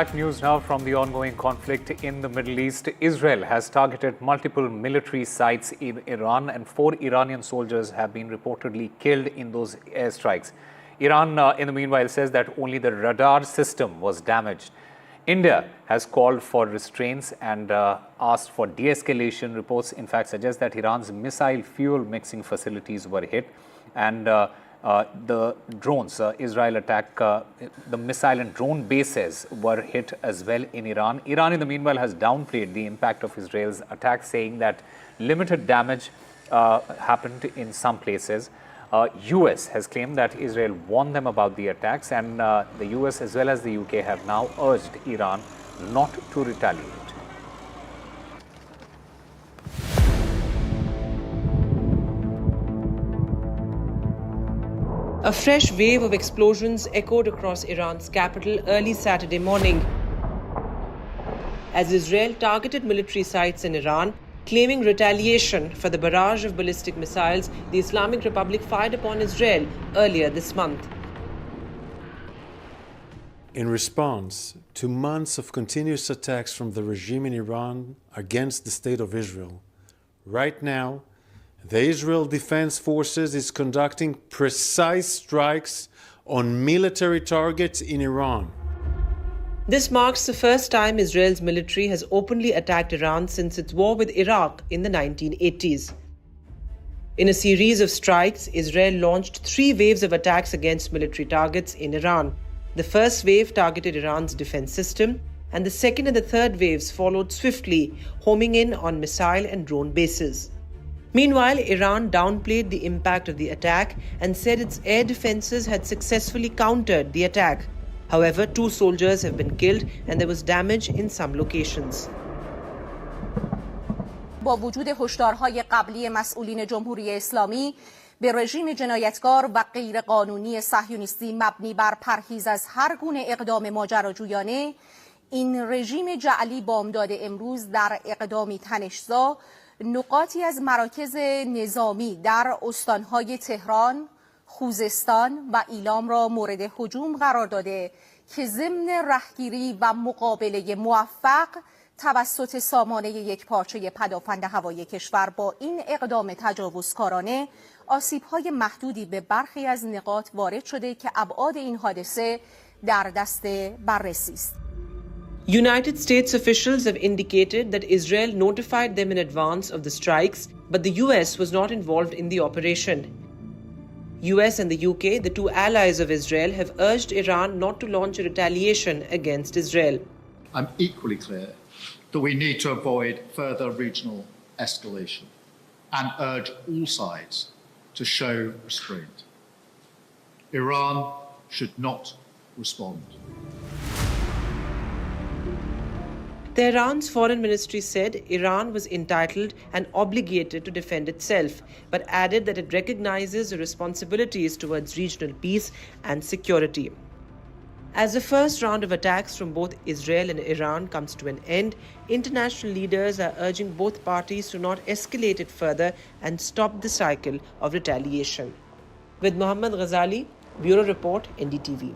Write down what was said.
News now from the ongoing conflict in the Middle East. Israel has targeted multiple military sites in Iran, and 4 Iranian soldiers have been reportedly killed in those airstrikes. Iran, in the meanwhile, says that only the radar system was damaged. India has called for restraints and asked for de-escalation. Reports, in fact, suggest that Iran's missile fuel mixing facilities were hit, and the drones, Israel attack, the missile and drone bases were hit as well in Iran. Iran, in the meanwhile, has downplayed the impact of Israel's attack, saying that limited damage happened in some places. US has claimed that Israel warned them about the attacks, and the US as well as the UK have now urged Iran not to retaliate. A fresh wave of explosions echoed across Iran's capital early Saturday morning as Israel targeted military sites in Iran, claiming retaliation for the barrage of ballistic missiles the Islamic Republic fired upon Israel earlier this month. In response to months of continuous attacks from the regime in Iran against the State of Israel, right now, the Israel Defense Forces is conducting precise strikes on military targets in Iran. This marks the first time Israel's military has openly attacked Iran since its war with Iraq in the 1980s. In a series of strikes, Israel launched 3 waves of attacks against military targets in Iran. The first wave targeted Iran's defense system, and the second and the third waves followed swiftly, homing in on missile and drone bases. Meanwhile, Iran downplayed the impact of the attack and said its air defenses had successfully countered the attack. However, 2 soldiers have been killed and there was damage in some locations. با وجود هشدارهای قبلی مسئولین جمهوری اسلامی به رژیم جنایتکار و غیرقانونی صهیونیستی مبنی بر پرهیز از هر گونه اقدام ماجراجویانه، این رژیم جعلی بامداد امروز در اقدامی تنش‌زا نقاطی از مراکز نظامی در استانهای تهران، خوزستان و ایلام را مورد هجوم قرار داده که ضمن رهگیری و مقابله موفق توسط سامانه یکپارچه پدافند هوایی کشور با این اقدام تجاوزکارانه آسیب‌های محدودی به برخی از نقاط وارد شده که ابعاد این حادثه در دست بررسی است. United States officials have indicated that Israel notified them in advance of the strikes, but the US was not involved in the operation. US and the UK, the 2 allies of Israel, have urged Iran not to launch a retaliation against Israel. I'm equally clear that we need to avoid further regional escalation and urge all sides to show restraint. Iran should not respond. Tehran's foreign ministry said Iran was entitled and obligated to defend itself, but added that it recognizes the responsibilities towards regional peace and security. As the first round of attacks from both Israel and Iran comes to an end, international leaders are urging both parties to not escalate it further and stop the cycle of retaliation. With Mohammad Ghazali, Bureau Report, NDTV.